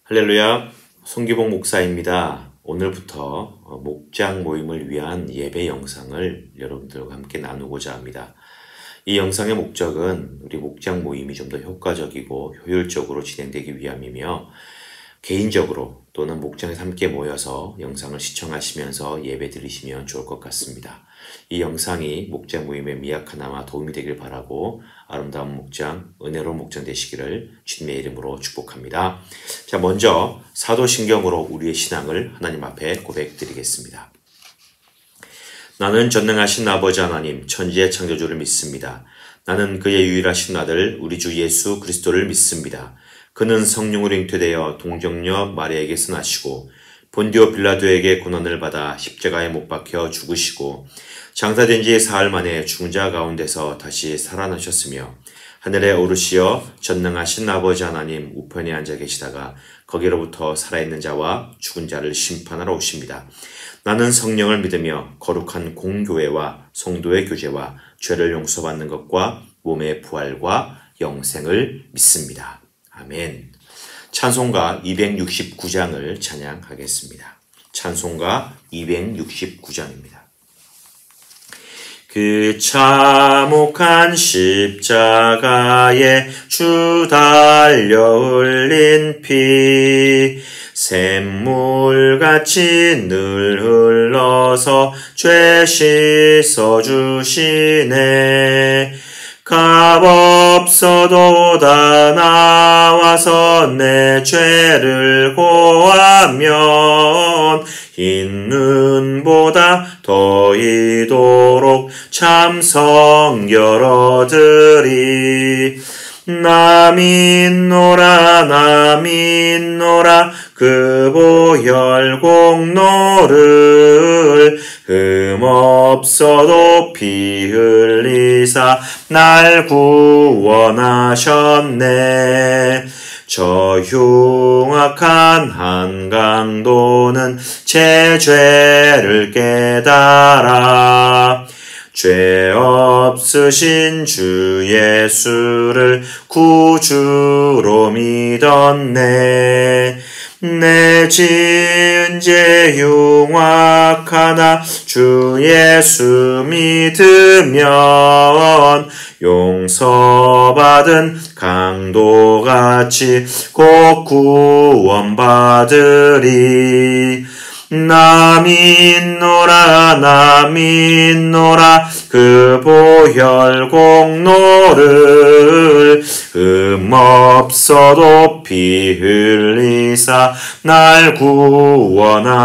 할렐루야, 송기복 목사입니다. 오늘부터 목장 모임을 위한 예배 영상을 여러분들과 함께 나누고자 합니다. 이 영상의 목적은 우리 목장 모임이 좀 더 효과적이고 효율적으로 진행되기 위함이며, 개인적으로 또는 목장에서 함께 모여서 영상을 시청하시면서 예배 드리시면 좋을 것 같습니다. 이 영상이 목장 모임의 미약하나마 도움이 되길 바라고, 아름다운 목장, 은혜로운 목장 되시기를 주님의 이름으로 축복합니다. 자, 먼저 사도신경으로 우리의 신앙을 하나님 앞에 고백드리겠습니다. 나는 전능하신 아버지 하나님, 천지의 창조주를 믿습니다. 나는 그의 유일하신 아들 우리 주 예수 그리스도를 믿습니다. 그는 성령으로 잉태되어 동정녀 마리아에게서 나시고 본디오 빌라도에게 고난을 받아 십자가에 못 박혀 죽으시고 장사된 지 사흘 만에 죽은 자 가운데서 다시 살아나셨으며 하늘에 오르시어 전능하신 아버지 하나님 우편에 앉아 계시다가 거기로부터 살아있는 자와 죽은 자를 심판하러 오십니다. 나는 성령을 믿으며 거룩한 공교회와 성도의 교제와 죄를 용서받는 것과 몸의 부활과 영생을 믿습니다. 아멘. 찬송가 269장을 찬양하겠습니다. 찬송가 269장입니다. 그 참혹한 십자가에 주 달려 흘린 피 샘물같이 늘 흘러서 죄 씻어주시네. 값없어도 다 나와서 내 죄를 고하면 흰 눈보다 더 이도록 참성 열어드리. 나 믿노라 나 믿노라 그 보혈 공로를 흠없어도 피 흘리사 날 구원하셨네. 저 흉악한 한강도는 제 죄를 깨달아 죄 없으신 주 예수를 구주로 믿었네. 내 지은 죄 흉악하나 주 예수 믿으면 용서받은 강도같이 곧 구원받으리. 나 믿노라 나 믿노라 그 보혈 공로를 흠없어도 피 흘리사 날 구원하셨네.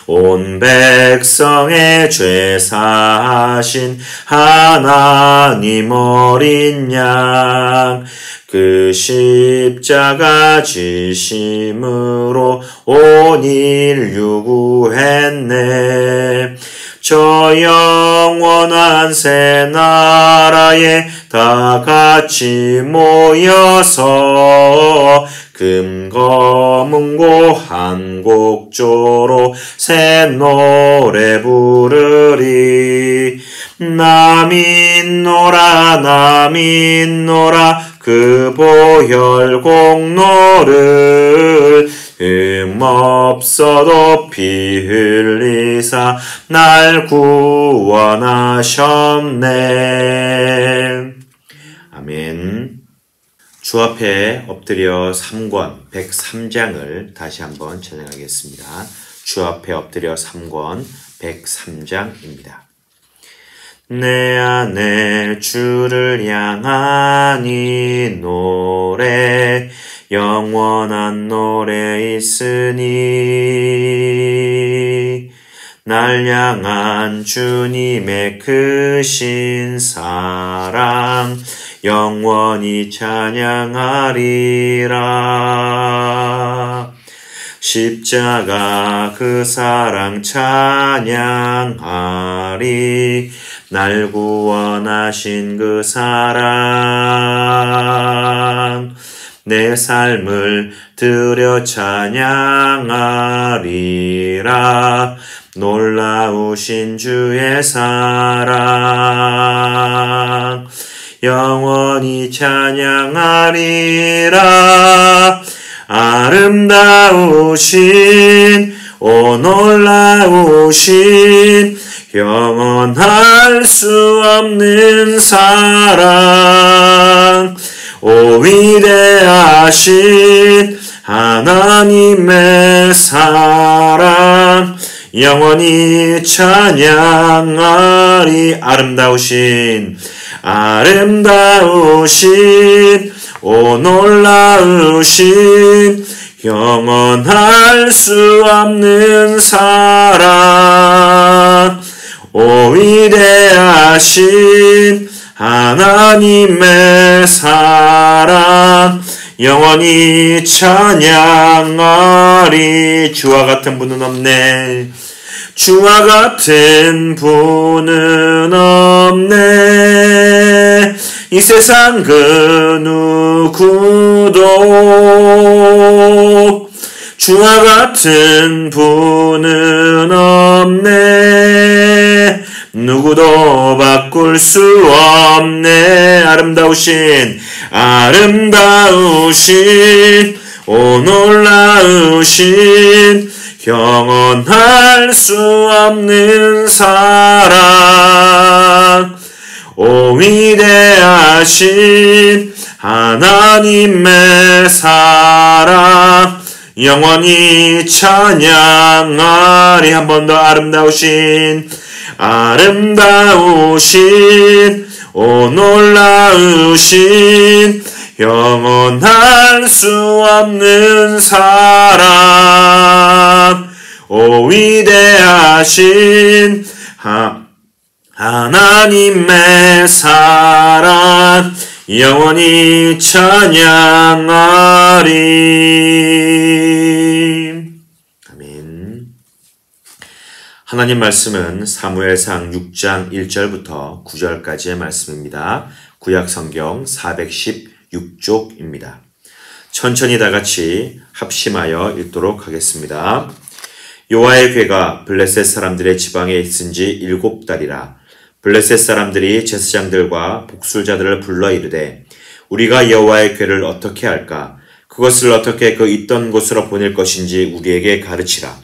온 백성의 죄 사하신 하나님 어린 양, 그 십자가 지심으로 온 인류 구했네. 저 영원한 새 나라에 다 같이 모여서 금검은고 한 곡조로 새 노래 부르리. 나 믿노라 나 믿노라 그 보혈 공로를 흠없어도 피 흘리사 날 구원하셨네. 아멘. 주 앞에 엎드려 3권 103장을 다시 한번 찬양하겠습니다. 주 앞에 엎드려 3권 103장입니다. 내 안에 주를 향한 이 노래 영원한 노래 있으니 날 향한 주님의 크신 사랑 영원히 찬양하리라. 십자가 그 사랑 찬양하리. 날 구원하신 그 사랑 내 삶을 드려 찬양하리라. 놀라우신 주의 사랑 영원히 찬양하리라. 아름다우신 오 놀라우신 영원할 수 없는 사랑, 오 위대하신 하나님의 사랑, 영원히 찬양하리. 아름다우신 오 놀라우신 영원할 수 없는 사랑, 오 위대하신 하나님의 사랑, 영원히 찬양하리. 주와 같은 분은 없네. 주와 같은 분은 없네. 이 세상 그 누구도 주와 같은 분은 없네. 누구도 바꿀 수 없네. 아름다우신 오 놀라우신 영원할 수 없는 사랑, 오 위대하신 하나님의 사랑, 영원히 찬양하리. 한 번 더. 아름다우신 오 놀라우신 영원할 수 없는 사랑, 오 위대하신 하나님의 사랑, 영원히 찬양하리. 아멘. 하나님 말씀은 사무엘상 6장 1절부터 9절까지의 말씀입니다. 구약성경 416쪽입니다. 천천히 다같이 합심하여 읽도록 하겠습니다. 여호와의 궤가 블레셋 사람들의 지방에 있은지 7달이라. 블레셋 사람들이 제사장들과 복술자들을 불러 이르되 우리가 여호와의 궤를 어떻게 할까? 그것을 어떻게 그 있던 곳으로 보낼 것인지 우리에게 가르치라.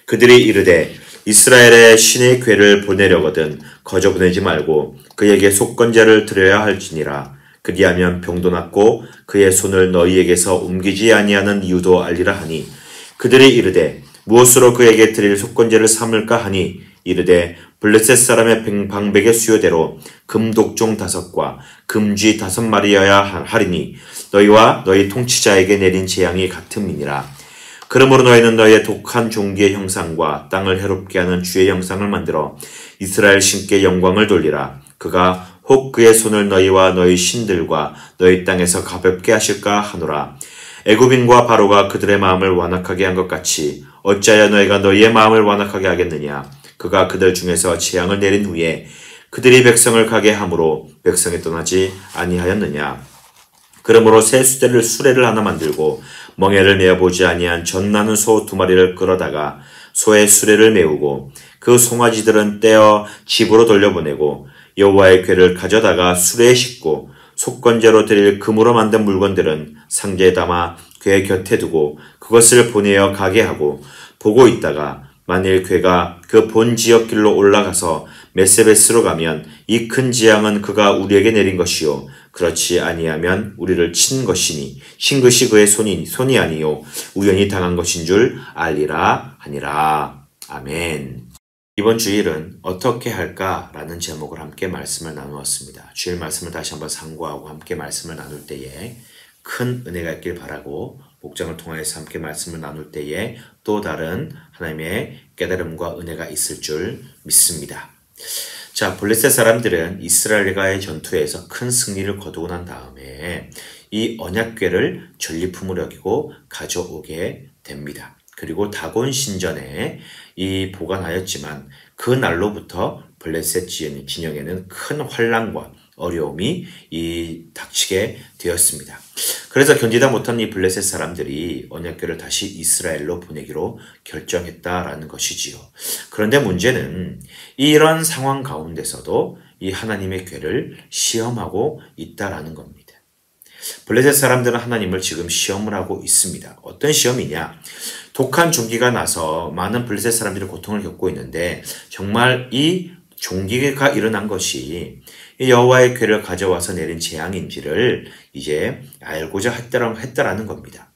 그들이 이르되 이스라엘의 신의 궤를 보내려거든 거저 보내지 말고 그에게 속건제를 드려야 할지니라. 그리하면 병도 낫고 그의 손을 너희에게서 옮기지 아니하는 이유도 알리라 하니, 그들이 이르되 무엇으로 그에게 드릴 속건제를 삼을까 하니, 이르되 블레셋 사람의 방백의 수요대로 금독종 5과 금쥐 5마리여야 하리니 너희와 너희 통치자에게 내린 재앙이 같음이니라. 그러므로 너희는 너희의 독한 종기의 형상과 땅을 해롭게 하는 주의 형상을 만들어 이스라엘 신께 영광을 돌리라. 그가 혹 그의 손을 너희와 너희 신들과 너희 땅에서 가볍게 하실까 하노라. 애굽인과 바로가 그들의 마음을 완악하게 한 것 같이 어찌하여 너희가 너희의 마음을 완악하게 하겠느냐. 그가 그들 중에서 재앙을 내린 후에 그들이 백성을 가게 함으로 백성이 떠나지 아니하였느냐. 그러므로 새 수레를 하나 만들고 멍에를 메어보지 아니한 젖나는 소 2마리를 끌어다가 소의 수레를 메우고 그 송아지들은 떼어 집으로 돌려보내고 여호와의 궤를 가져다가 수레에 싣고 속건제로 드릴 금으로 만든 물건들은 상자에 담아 궤 곁에 두고 그것을 보내어 가게 하고, 보고 있다가 만일 궤가 그 본 지역 길로 올라가서 메세베스로 가면 이 큰 재앙은 그가 우리에게 내린 것이요 그렇지 아니하면 우리를 친 것이니 신것이 그의 손이 아니요 우연히 당한 것인 줄 알리라 하니라. 아멘. 이번 주일은 어떻게 할까라는 제목을 함께 말씀을 나누었습니다. 주일 말씀을 다시 한번 상고하고 함께 말씀을 나눌 때에 큰 은혜가 있길 바라고, 목장을 통해서 함께 말씀을 나눌 때에 또 다른 하나님의 깨달음과 은혜가 있을 줄 믿습니다. 자, 블레셋 사람들은 이스라엘과의 전투에서 큰 승리를 거두고 난 다음에 이 언약궤를 전리품으로 여기고 가져오게 됩니다. 그리고 다곤 신전에 이 보관하였지만 그 날로부터 블레셋 진영에는 큰 환난과 어려움이 닥치게 되었습니다. 그래서 견디다 못한 이 블레셋 사람들이 언약궤를 다시 이스라엘로 보내기로 결정했다라는 것이지요. 그런데 문제는 이런 상황 가운데서도 이 하나님의 궤를 시험하고 있다라는 겁니다. 블레셋 사람들은 하나님을 지금 시험을 하고 있습니다. 어떤 시험이냐? 독한 종기가 나서 많은 블레셋 사람들이 고통을 겪고 있는데 정말 이 종기가 일어난 것이 여호와의 궤를 가져와서 내린 재앙인지를 이제 알고자 했다라는 겁니다.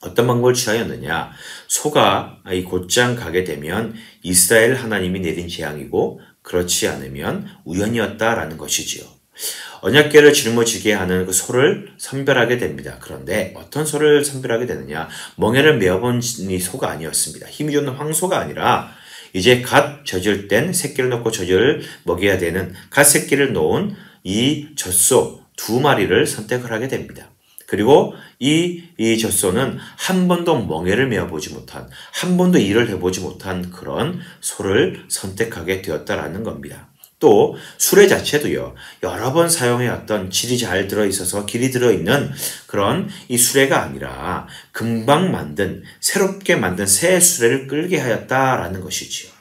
어떤 방법을 취하였느냐? 소가 이 곧장 가게 되면 이스라엘 하나님이 내린 재앙이고 그렇지 않으면 우연이었다라는 것이지요. 언약궤를 짊어지게 하는 그 소를 선별하게 됩니다. 그런데 어떤 소를 선별하게 되느냐? 멍에를 메어본 이 소가 아니었습니다. 힘이 좋은 황소가 아니라 이제 갓 젖을 땐 새끼를 넣고 젖을 먹여야 되는 갓 새끼를 놓은 이 젖소 2마리를 선택을 하게 됩니다. 그리고 이 젖소는 한 번도 멍에를 메어보지 못한, 한 번도 일을 해보지 못한 그런 소를 선택하게 되었다라는 겁니다. 또 수레 자체도요, 여러 번 사용해왔던 질이 잘 들어있어서 길이 들어있는 그런 이 수레가 아니라 금방 만든, 새롭게 만든 새 수레를 끌게 하였다라는 것이지요.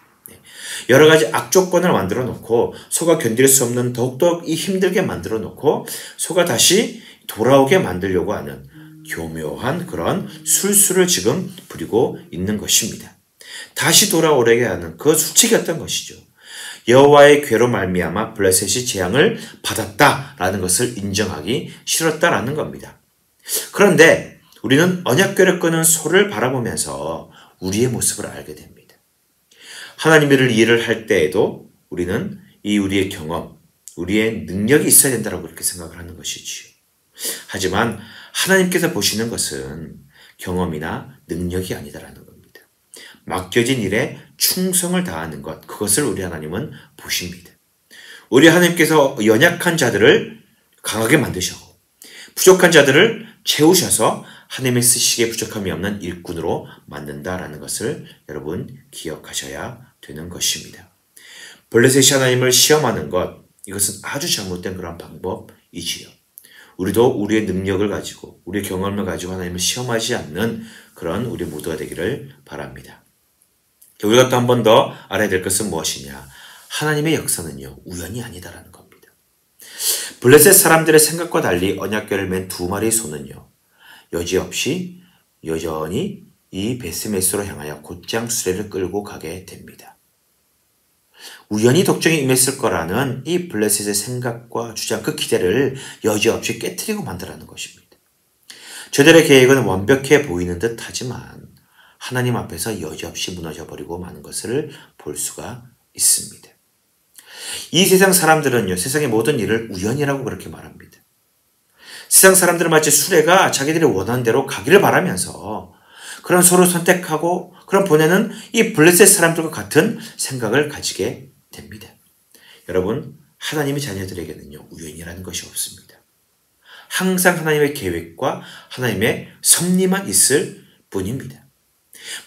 여러 가지 악조건을 만들어 놓고 소가 견딜 수 없는 더욱더 힘들게 만들어 놓고 소가 다시 돌아오게 만들려고 하는 교묘한 그런 술수를 지금 부리고 있는 것입니다. 다시 돌아오게 하는 그 수칙이었던 것이죠. 여호와의 궤로 말미암아 블레셋이 재앙을 받았다라는 것을 인정하기 싫었다라는 겁니다. 그런데 우리는 언약궤를 끄는 소를 바라보면서 우리의 모습을 알게 됩니다. 하나님의 일을 할 때에도 우리는 우리의 경험, 우리의 능력이 있어야 된다고 그렇게 생각을 하는 것이지요. 하지만 하나님께서 보시는 것은 경험이나 능력이 아니다라는 겁니다. 맡겨진 일에 충성을 다하는 것, 그것을 우리 하나님은 보십니다. 우리 하나님께서 연약한 자들을 강하게 만드시고 부족한 자들을 채우셔서 하나님의 쓰시기에 부족함이 없는 일꾼으로 만든다라는 것을 여러분 기억하셔야 되는 것입니다. 블레셋이 하나님을 시험하는 것, 이것은 아주 잘못된 그런 방법이지요. 우리도 우리의 능력을 가지고 우리의 경험을 가지고 하나님을 시험하지 않는 그런 우리 모두가 되기를 바랍니다. 우리가 또 한 번 더 알아야 될 것은 무엇이냐? 하나님의 역사는요, 우연이 아니다라는 겁니다. 블레셋 사람들의 생각과 달리 언약궤를 맨 2마리의 소는요, 여지없이 여전히 이 베스메스로 향하여 곧장 수레를 끌고 가게 됩니다. 우연히 독정이 임했을 거라는 이 블레셋의 생각과 주장, 그 기대를 여지없이 깨트리고 만들라는 것입니다. 저들의 계획은 완벽해 보이는 듯 하지만 하나님 앞에서 여지없이 무너져버리고 마는 것을 볼 수가 있습니다. 이 세상 사람들은요, 세상의 모든 일을 우연이라고 그렇게 말합니다. 세상 사람들은 마치 수레가 자기들이 원하는 대로 가기를 바라면서 그런 소를 선택하고 그런 보내는 이 블레셋 사람들과 같은 생각을 가지게 됩니다. 여러분, 하나님의 자녀들에게는요, 우연이라는 것이 없습니다. 항상 하나님의 계획과 하나님의 섭리만 있을 뿐입니다.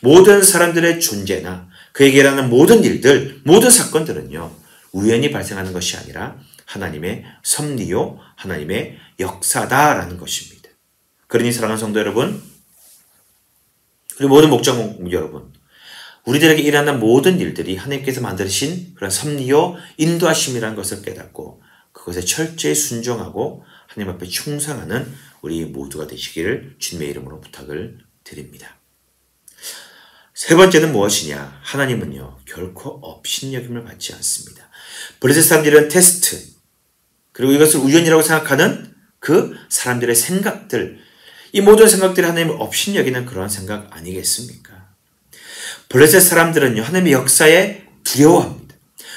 모든 사람들의 존재나 그에게 일어나는 모든 일들, 모든 사건들은요, 우연히 발생하는 것이 아니라 하나님의 섭리요, 하나님의 역사다라는 것입니다. 그러니 사랑하는 성도 여러분, 그리고 모든 목장 여러분, 우리들에게 일어나는 모든 일들이 하나님께서 만드신 그런 섭리요, 인도하심이라는 것을 깨닫고 그것에 철저히 순종하고 하나님 앞에 충성하는 우리 모두가 되시기를 주님의 이름으로 부탁을 드립니다. 세 번째는 무엇이냐? 하나님은요, 결코 업신여김을 받지 않습니다. 블레셋 사람들은 테스트, 그리고 이것을 우연이라고 생각하는 그 사람들의 생각들, 이 모든 생각들이 하나님을 업신여기는 그런 생각 아니겠습니까? 블레셋 사람들은요, 하나님의 역사에 두려워합니다.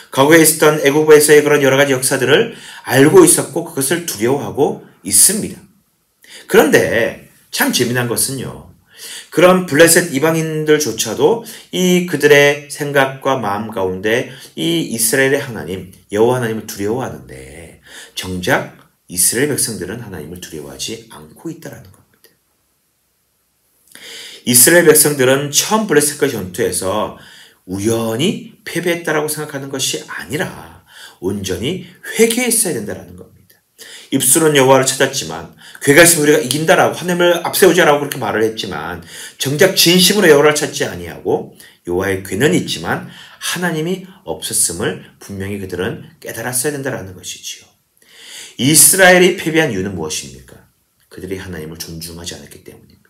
과거에 있었던 애국에서의 그런 여러 가지 역사들을 알고 있었고 그것을 두려워하고 있습니다. 그런데 참 재미난 것은요, 그런 블레셋 이방인들조차도 이 그들의 생각과 마음 가운데 이 이스라엘의 하나님, 여호와 하나님을 두려워하는데 정작 이스라엘 백성들은 하나님을 두려워하지 않고 있다는 겁니다. 이스라엘 백성들은 처음 블레셋과 전투에서 우연히 패배했다라고 생각하는 것이 아니라 온전히 회개했어야 된다는 겁니다. 입술은 여호와를 찾았지만 궤가 있으면 우리가 이긴다라고 하나님을 앞세우자라고 그렇게 말을 했지만 정작 진심으로 여호와를 찾지 아니하고 여호와의 궤는 있지만 하나님이 없었음을 분명히 그들은 깨달았어야 된다는 것이지요. 이스라엘이 패배한 이유는 무엇입니까? 그들이 하나님을 존중하지 않았기 때문입니다.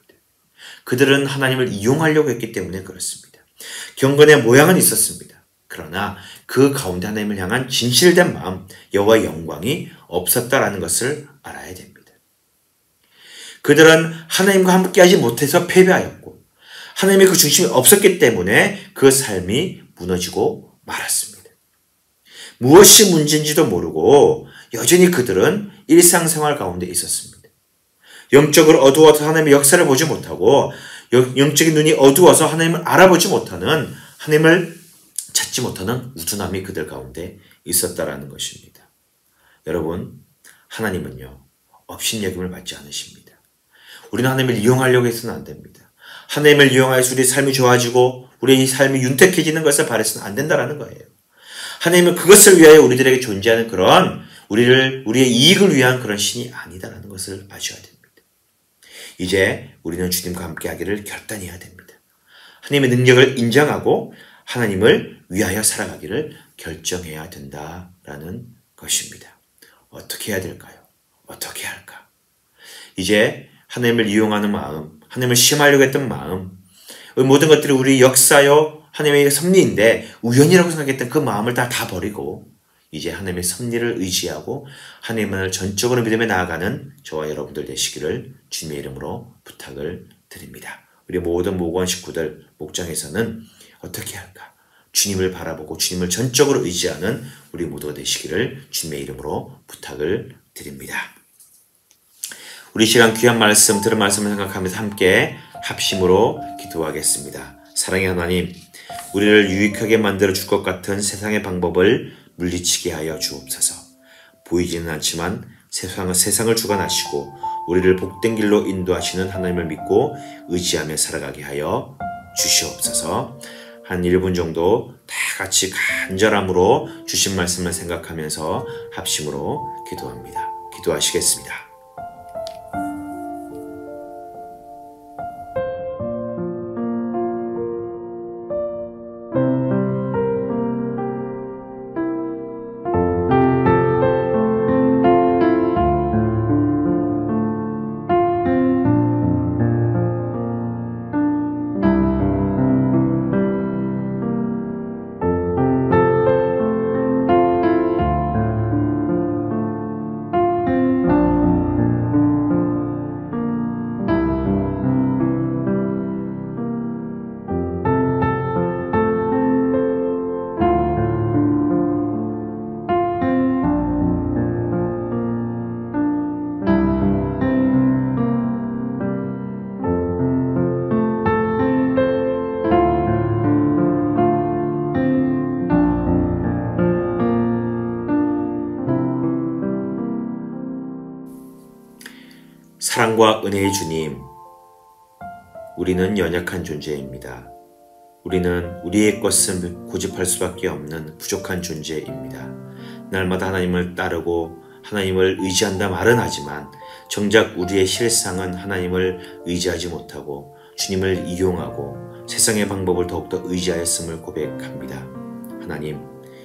그들은 하나님을 이용하려고 했기 때문에 그렇습니다. 경건의 모양은 있었습니다. 그러나 그 가운데 하나님을 향한 진실된 마음, 여호와의 영광이 없었다라는 것을 알아야 됩니다. 그들은 하나님과 함께하지 못해서 패배하였고 하나님의 그 중심이 없었기 때문에 그 삶이 무너지고 말았습니다. 무엇이 문제인지도 모르고 여전히 그들은 일상생활 가운데 있었습니다. 영적으로 어두워서 하나님의 역사를 보지 못하고 영적인 눈이 어두워서 하나님을 알아보지 못하는, 하나님을 찾지 못하는 우둔함이 그들 가운데 있었다라는 것입니다. 여러분, 하나님은요, 업신여김을 받지 않으십니다. 우리는 하나님을 이용하려고 해서는 안 됩니다. 하나님을 이용하여서 우리의 삶이 좋아지고 우리의 삶이 윤택해지는 것을 바라서는 안 된다라는 거예요. 하나님은 그것을 위하여 우리들에게 존재하는 그런 우리의 이익을 위한 그런 신이 아니다라는 것을 아셔야 됩니다. 이제 우리는 주님과 함께 하기를 결단해야 됩니다. 하나님의 능력을 인정하고 하나님을 위하여 살아가기를 결정해야 된다라는 것입니다. 어떻게 해야 될까요? 어떻게 할까? 이제 하나님을 이용하는 마음, 하나님을 시험하려고 했던 마음, 모든 것들이 우리 역사요, 하나님의 섭리인데 우연이라고 생각했던 그 마음을 다 버리고 이제 하나님의 섭리를 의지하고 하나님을 전적으로 믿음에 나아가는 저와 여러분들 되시기를 주님의 이름으로 부탁을 드립니다. 우리 모든 목원 식구들, 목장에서는 어떻게 할까? 주님을 바라보고 주님을 전적으로 의지하는 우리 모두가 되시기를 주님의 이름으로 부탁을 드립니다. 우리 시간 귀한 말씀, 들은 말씀을 생각하면서 함께 합심으로 기도하겠습니다. 사랑의 하나님, 우리를 유익하게 만들어 줄 것 같은 세상의 방법을 물리치게 하여 주옵소서. 보이지는 않지만 세상을 주관하시고 우리를 복된 길로 인도하시는 하나님을 믿고 의지하며 살아가게 하여 주시옵소서. 한 1분 정도 다 같이 간절함으로 주신 말씀을 생각하면서 합심으로 기도합니다. 기도하시겠습니다. 사랑과 은혜의 주님, 우리는 연약한 존재입니다. 우리는 우리의 것을 고집할 수밖에 없는 부족한 존재입니다. 날마다 하나님을 따르고 하나님을 의지한다 말은 하지만 정작 우리의 실상은 하나님을 의지하지 못하고 주님을 이용하고 세상의 방법을 더욱더 의지하였음을 고백합니다. 하나님,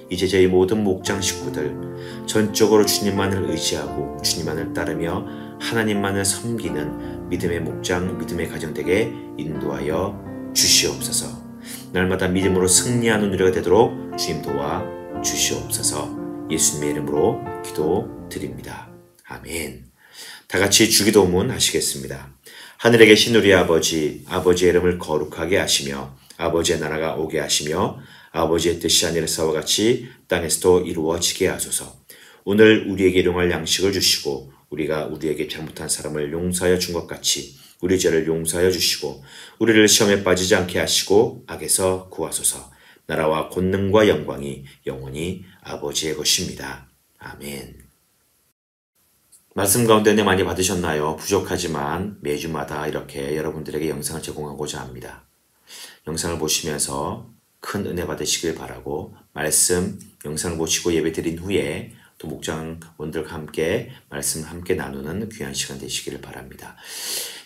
이제 저희 모든 목장 식구들 전적으로 주님만을 의지하고 주님만을 따르며 하나님만을 섬기는 믿음의 목장, 믿음의 가정되게 인도하여 주시옵소서. 날마다 믿음으로 승리하는 우리가 되도록 주님 도와 주시옵소서. 예수님의 이름으로 기도드립니다. 아멘. 다 같이 주기도문 하시겠습니다. 하늘에 계신 우리 아버지, 아버지의 이름을 거룩하게 하시며 아버지의 나라가 오게 하시며 아버지의 뜻이 하늘에서와 같이 땅에서도 이루어지게 하소서. 오늘 우리에게 일용할 양식을 주시고 우리가 우리에게 잘못한 사람을 용서하여 준 것 같이 우리 죄를 용서하여 주시고 우리를 시험에 빠지지 않게 하시고 악에서 구하소서. 나라와 권능과 영광이 영원히 아버지의 것입니다. 아멘. 말씀 가운데 은혜 많이 받으셨나요? 부족하지만 매주마다 이렇게 여러분들에게 영상을 제공하고자 합니다. 영상을 보시면서 큰 은혜 받으시길 바라고 말씀 영상을 보시고 예배 드린 후에 또 목장원들과 함께 말씀을 함께 나누는 귀한 시간 되시기를 바랍니다.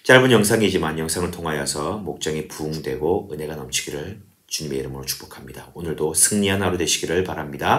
짧은 영상이지만 영상을 통하여서 목장이 부흥되고 은혜가 넘치기를 주님의 이름으로 축복합니다. 오늘도 승리한 하루 되시기를 바랍니다.